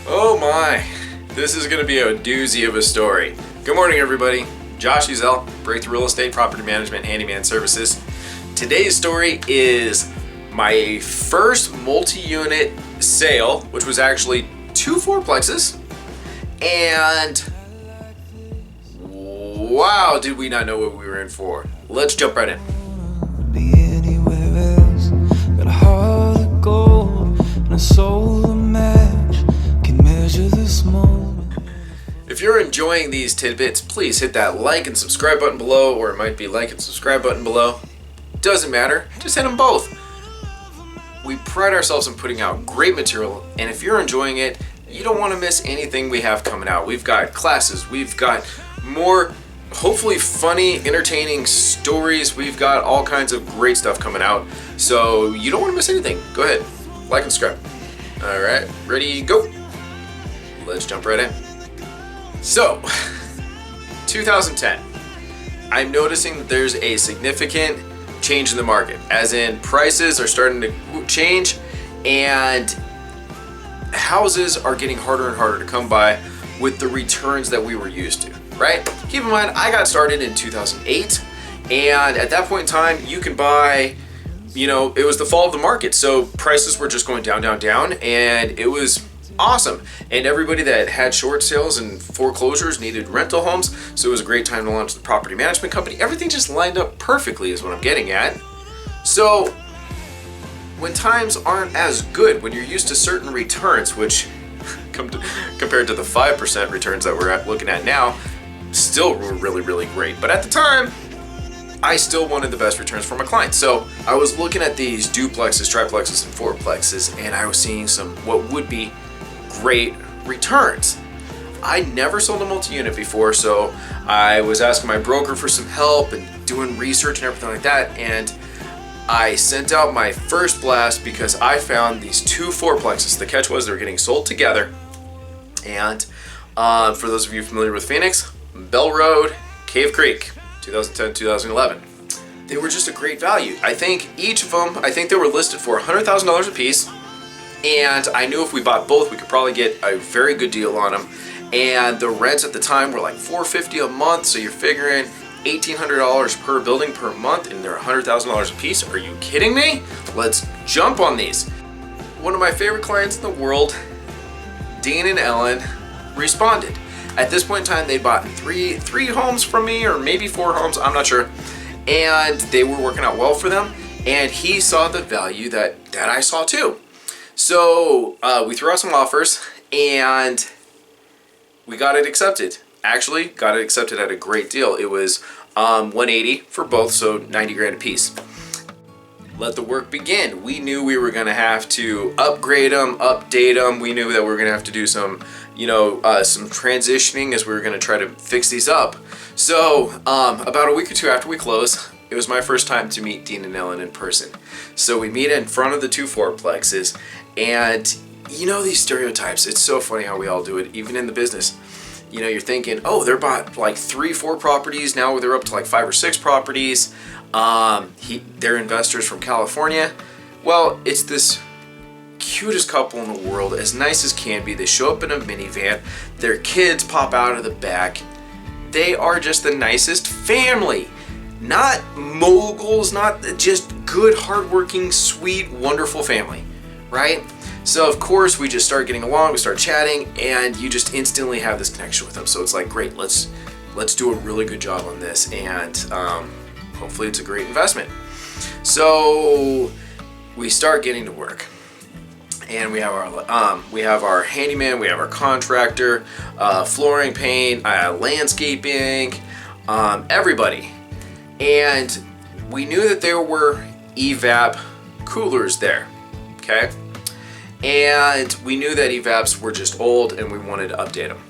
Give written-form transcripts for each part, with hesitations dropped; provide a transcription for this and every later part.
Oh my, this is going to be a doozy of a story. Good morning, everybody. Josh Uzel, Breakthrough Real Estate Property Management, Handyman Services. Today's story is my first multi-unit sale, which was actually 2 fourplexes, and wow, did we not know what we were in for. Let's jump right in. Be anywhere else, got a heart of gold and a soul to match, can measure this moment. If you're enjoying these tidbits, please hit that like and subscribe button below, or it might be like and subscribe button below. Doesn't matter, just hit them both. We pride ourselves in putting out great material, and if you're enjoying it, you don't want to miss anything we have coming out. We've got classes, we've got more hopefully funny, entertaining stories. We've got all kinds of great stuff coming out, so you don't want to miss anything. Go ahead, like and subscribe. All right, ready, go. Let's jump right in. So, 2010, I'm noticing that there's a significant change in the market, as in prices are starting to change and houses are getting harder and harder to come by with the returns that we were used to, right? Keep in mind, I got started in 2008, and at that point in time, you can buy, it was the fall of the market, so prices were just going down, down, down, and it was awesome. And everybody that had short sales and foreclosures needed rental homes, so it was a great time to launch the property management company. Everything just lined up perfectly is what I'm getting at. So when times aren't as good, when you're used to certain returns, which compared to the 5% returns that we're looking at now, still were really, really great. But at the time, I still wanted the best returns for my clients. So I was looking at these duplexes, triplexes, and fourplexes, and I was seeing some what would be great returns. I never sold a multi-unit before, so I was asking my broker for some help and doing research and everything like that, and I sent out my first blast because I found these 2 fourplexes. The catch was they were getting sold together, and for those of you familiar with Phoenix, Bell Road, Cave Creek, 2010, 2011. They were just a great value. I think each of them, they were listed for $100,000 a piece, and I knew if we bought both, we could probably get a very good deal on them. And the rents at the time were like $450 a month, so you're figuring $1,800 per building per month, and they're $100,000 a piece. Are you kidding me? Let's jump on these. One of my favorite clients in the world, Dean and Ellen, responded. At this point in time, they bought three homes from me, or maybe 4 homes, I'm not sure. And they were working out well for them, and he saw the value that I saw too. So we threw out some offers, and we got it accepted. Actually, got it accepted at a great deal. It was $180 for both, so $90,000 a piece. Let the work begin. We knew we were going to have to upgrade them, update them. We knew that we were going to have to do some, some transitioning as we were going to try to fix these up. So about a week or 2 after we closed, it was my first time to meet Dean and Ellen in person. So we meet in front of the 2 fourplexes, and these stereotypes, it's so funny how we all do it, even in the business. You're thinking, oh, they're bought like 3-4 properties, now they're up to like 5 or 6 properties. They're investors from California. Well, it's this cutest couple in the world, as nice as can be. They show up in a minivan, their kids pop out of the back. They are just the nicest family. Not moguls, not just good, hardworking, sweet, wonderful family, right? So of course we just start getting along, we start chatting, and you just instantly have this connection with them. So it's like, great, let's do a really good job on this, and hopefully it's a great investment. So we start getting to work, and we have our handyman, we have our contractor, flooring, paint, landscaping, everybody. And we knew that there were evap coolers there, okay? And we knew that evaps were just old and we wanted to update them.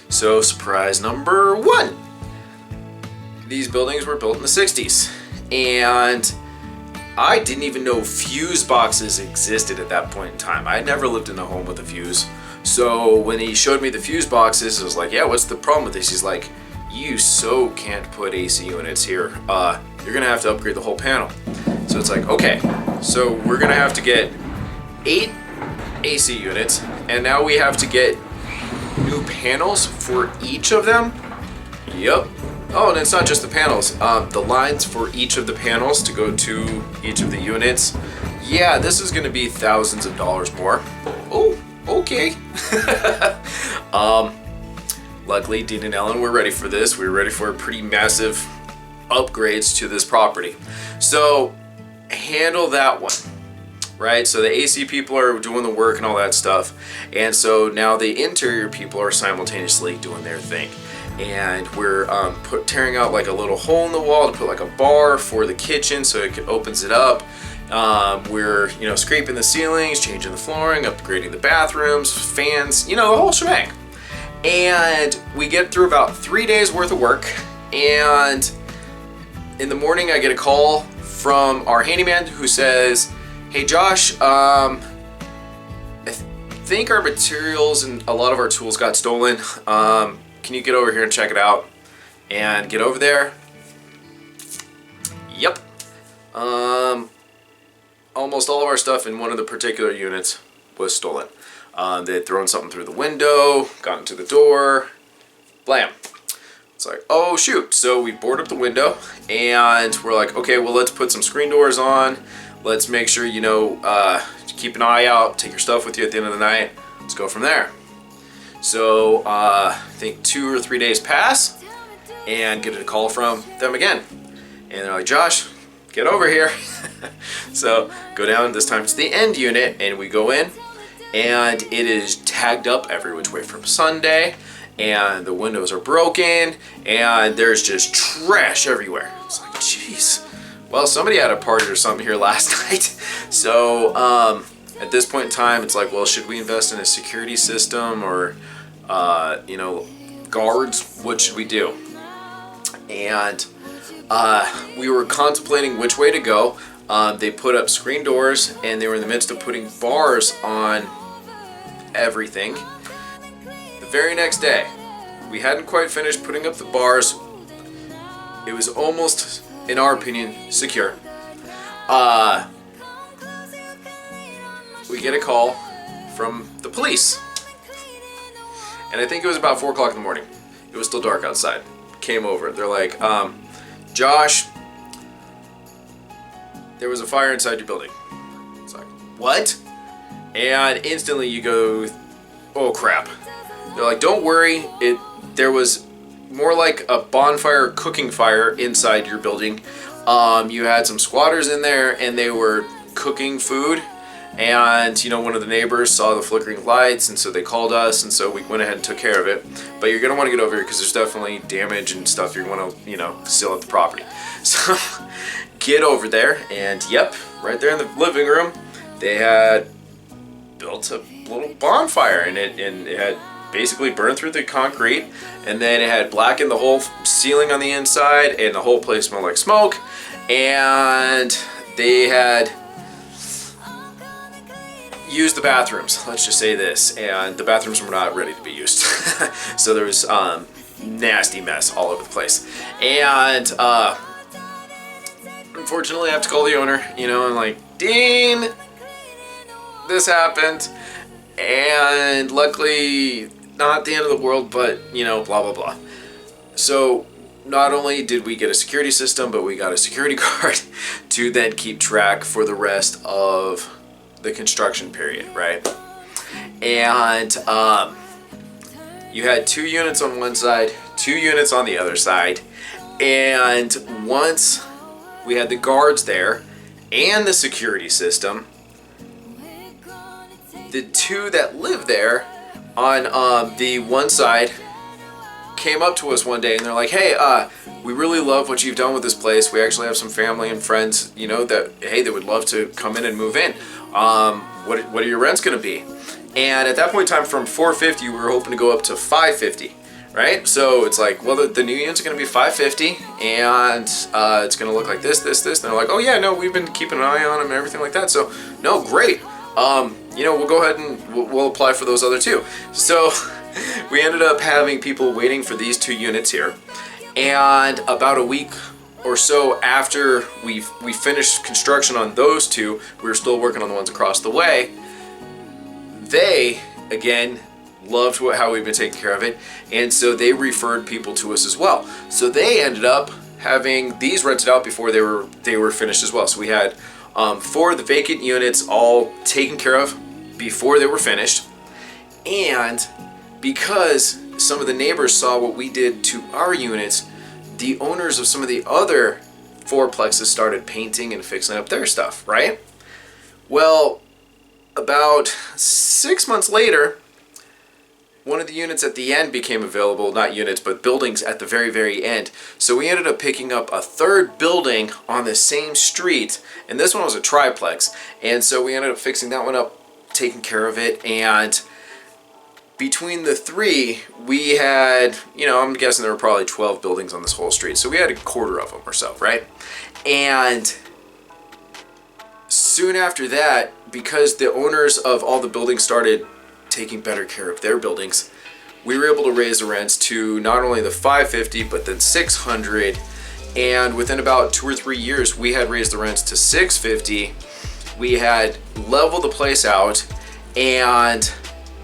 So surprise number 1. These buildings were built in the 60s, and I didn't even know fuse boxes existed at that point in time. I had never lived in a home with a fuse. So when he showed me the fuse boxes, I was like, yeah, what's the problem with this? He's like, you so can't put AC units here. You're gonna have to upgrade the whole panel. So it's like, okay, so we're gonna have to get 8 AC units and now we have to get new panels for each of them. Yep. Oh, and it's not just the panels. The lines for each of the panels to go to each of the units. Yeah, this is going to be thousands of dollars more. Oh, okay. Luckily, Dean and Ellen were ready for this. We were ready for pretty massive upgrades to this property. So, handle that one, right? So the AC people are doing the work and all that stuff. And so now the interior people are simultaneously doing their thing. And we're tearing out like a little hole in the wall to put like a bar for the kitchen so it opens it up. We're scraping the ceilings, changing the flooring, upgrading the bathrooms, fans, the whole shebang. And we get through about 3 days worth of work, and in the morning I get a call from our handyman who says, "Hey Josh, I think our materials and a lot of our tools got stolen. Can you get over here and check it out?" And get over there. Yep. Almost all of our stuff in one of the particular units was stolen. They had thrown something through the window, gotten to the door, blam. It's like, oh shoot. So we board up the window and we're like, okay, well, let's put some screen doors on. Let's make sure, keep an eye out, take your stuff with you at the end of the night. Let's go from there. So I think 2 or 3 days pass and get a call from them again. And they're like, Josh, get over here. So go down, this time it's the end unit, and we go in and it is tagged up every which way from Sunday, and the windows are broken, and there's just trash everywhere. It's like, jeez. Well, somebody had a party or something here last night. So at this point in time, it's like, well, should we invest in a security system or, guards? What should we do? And we were contemplating which way to go. They put up screen doors, and they were in the midst of putting bars on everything. The very next day, we hadn't quite finished putting up the bars. It was almost, in our opinion, secure. We get a call from the police, and I think it was about 4 o'clock in the morning. It was still dark outside. Came over. They're like, Josh, there was a fire inside your building. It's like, what? And instantly you go, oh crap. They're like, don't worry. There was more like a bonfire, cooking fire inside your building. You had some squatters in there, and they were cooking food. And one of the neighbors saw the flickering lights, and so they called us, and so we went ahead and took care of it. But you're gonna want to get over here because there's definitely damage and stuff. You're gonna seal up the property. So get over there, and yep, right there in the living room, they had built a little bonfire, and it had basically burned through the concrete, and then it had blackened the whole ceiling on the inside, and the whole place smelled like smoke. And they had used the bathrooms, let's just say this, and the bathrooms were not ready to be used. So there was nasty mess all over the place. And unfortunately I have to call the owner, and like, Dean, this happened, and luckily not the end of the world, but blah blah blah. So not only did we get a security system, but we got a security guard to then keep track for the rest of the construction period, right? And you had 2 units on one side, 2 units on the other side, and once we had the guards there and the security system, the 2 that lived there on the one side came up to us one day, and they're like, hey, we really love what you've done with this place. We actually have some family and friends, that, hey, they would love to come in and move in. What are your rents going to be? And at that point in time, from $450, we were hoping to go up to $550, right? So it's like, well, the new units are going to be $550, and it's going to look like this. And they're like, oh yeah, no, we've been keeping an eye on them and everything like that. So no, great. We'll go ahead and we'll apply for those other 2. So we ended up having people waiting for these 2 units here, and about a week or so after we finished construction on those 2, we were still working on the ones across the way. They again, loved how we've been taking care of it, and so they referred people to us as well. So they ended up having these rented out before they were finished as well. So we had 4 of the vacant units all taken care of before they were finished, and because some of the neighbors saw what we did to our units, the owners of some of the other fourplexes started painting and fixing up their stuff, right? Well, about 6 months later, one of the units at the end became available, not units, but buildings at the very, very end. So we ended up picking up a third building on the same street, and this one was a triplex. And so we ended up fixing that one up, taking care of it, and between the 3, we had, I'm guessing there were probably 12 buildings on this whole street. So we had a quarter of them or so, right? And soon after that, because the owners of all the buildings started taking better care of their buildings, we were able to raise the rents to not only the $550 but then $600, and within about 2 or 3 years we had raised the rents to $650. We had leveled the place out, and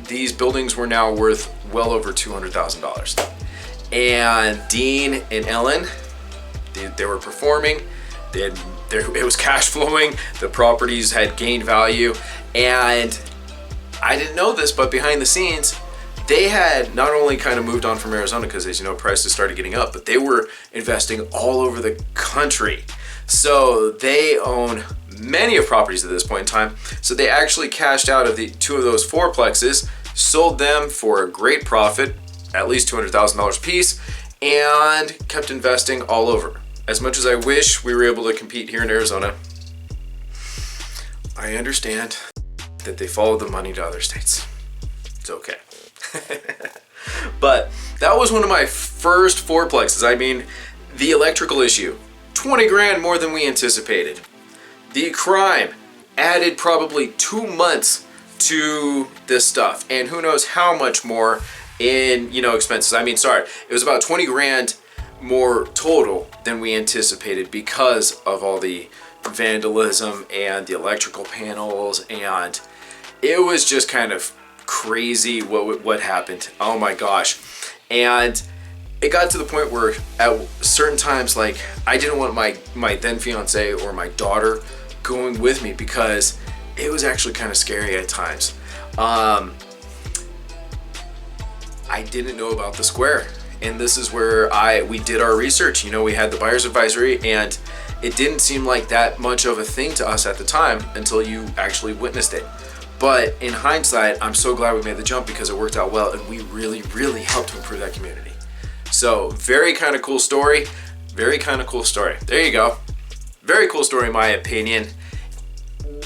these buildings were now worth well over $200,000. And Dean and Ellen, they were performing. It was cash flowing. The properties had gained value, and I didn't know this, but behind the scenes, they had not only kind of moved on from Arizona because, as you know, prices started getting up, but they were investing all over the country. So they own many of properties at this point in time. So they actually cashed out of the 2 of those fourplexes, sold them for a great profit, at least $200,000 a piece, and kept investing all over. As much as I wish we were able to compete here in Arizona, I understand that they follow the money to other states. It's okay. But that was one of my first fourplexes. I mean, the electrical issue, 20 grand more than we anticipated. The crime added probably 2 months to this stuff, and who knows how much more in, expenses. I mean, sorry, it was about 20 grand more total than we anticipated because of all the vandalism and the electrical panels, and it was just kind of crazy what happened. Oh my gosh. And it got to the point where at certain times, like, I didn't want my then fiance or my daughter going with me because it was actually kind of scary at times. I didn't know about the square, and this is where we did our research. We had the buyer's advisory, and it didn't seem like that much of a thing to us at the time until you actually witnessed it. But in hindsight, I'm so glad we made the jump because it worked out well, and we really, really helped to improve that community. So very kind of cool story. Very kind of cool story. There you go. Very cool story in my opinion.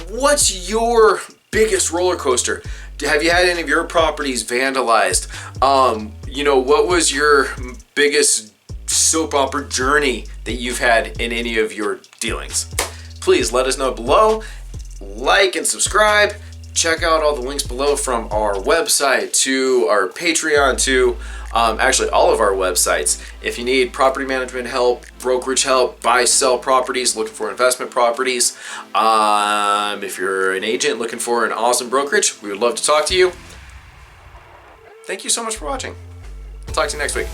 What's your biggest roller coaster? Have you had any of your properties vandalized? What was your biggest soap opera journey that you've had in any of your dealings? Please let us know below. Like and subscribe. Check out all the links below, from our website to our Patreon to actually all of our websites. If you need property management help, brokerage help, buy, sell properties, looking for investment properties, if you're an agent looking for an awesome brokerage, we would love to talk to you. Thank you so much for watching. I'll talk to you next week.